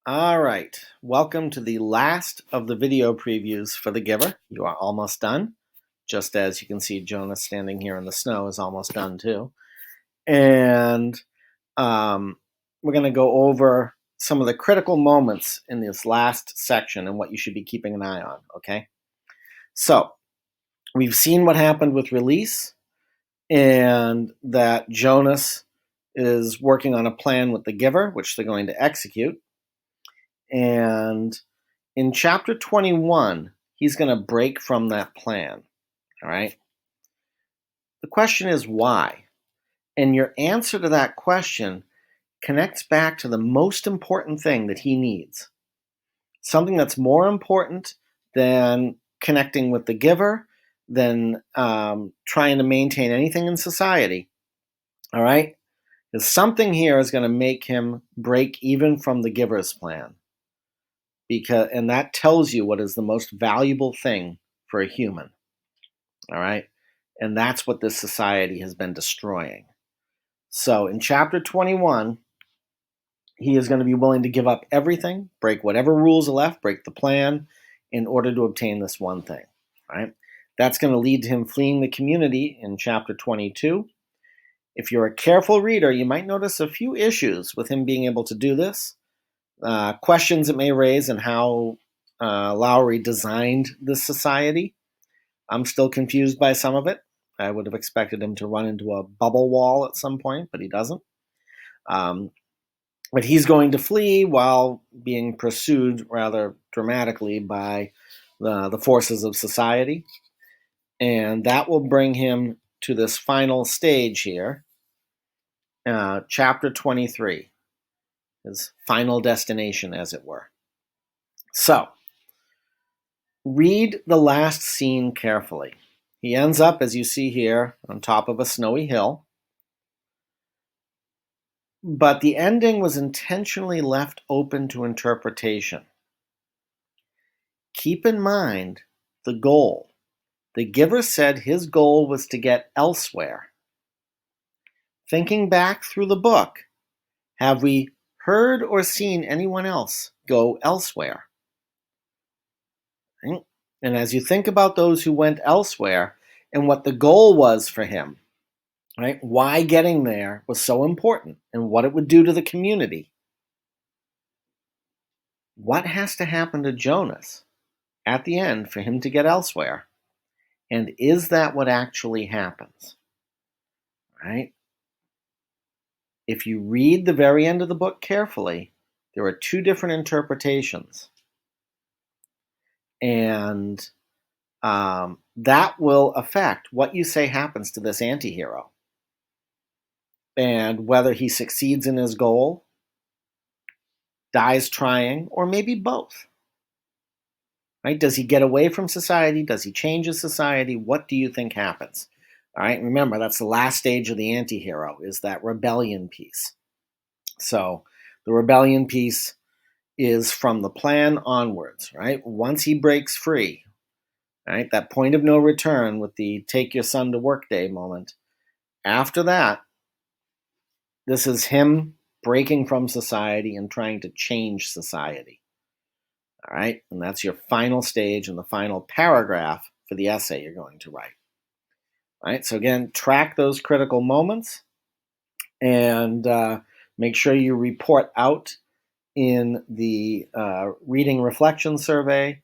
All right, welcome to the last of the video previews for The Giver. You are almost done, just as you can see Jonas standing here in the snow is almost done too. And we're going to go over some of the critical moments in this last section and what you should be keeping an eye on, okay? So, we've seen what happened with release and that Jonas is working on a plan with the Giver, which they're going to execute. And in chapter 21, he's going to break from that plan, all right? The question is why? And your answer to that question connects back to the most important thing that he needs. Something that's more important than connecting with the Giver, than trying to maintain anything in society, all right? Because something here is going to make him break even from the Giver's plan. And that tells you what is the most valuable thing for a human, all right? And that's what this society has been destroying. So in chapter 21, he is going to be willing to give up everything, break whatever rules are left, break the plan in order to obtain this one thing, right? That's going to lead to him fleeing the community in chapter 22. If you're a careful reader, you might notice a few issues with him being able to do this. Questions it may raise in how Lowry designed this society. I'm still confused by some of it. I would have expected him to run into a bubble wall at some point, but he doesn't. But he's going to flee while being pursued rather dramatically by the forces of society. And that will bring him to this final stage here, chapter 23, his final destination, as it were. So, read the last scene carefully. He ends up, as you see here, on top of a snowy hill. But the ending was intentionally left open to interpretation. Keep in mind the goal. The Giver said his goal was to get elsewhere. Thinking back through the book, have we heard or seen anyone else go elsewhere? Right? And as you think about those who went elsewhere and what the goal was for him, right? Why getting there was so important and what it would do to the community. What has to happen to Jonas at the end for him to get elsewhere? And is that what actually happens? Right? If you read the very end of the book carefully, there are two different interpretations. And that will affect what you say happens to this antihero. And whether he succeeds in his goal, dies trying, or maybe both. Right? Does he get away from society? Does he change his society? What do you think happens? All right, remember, that's the last stage of the antihero, is that rebellion piece. So the rebellion piece is from the plan onwards, right? Once he breaks free, right, that point of no return with the take your son to work day moment, after that, this is him breaking from society and trying to change society. All right, and that's your final stage and the final paragraph for the essay you're going to write. All right, so again, track those critical moments and make sure you report out in the reading reflection survey.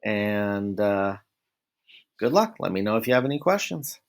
And good luck. Let me know if you have any questions.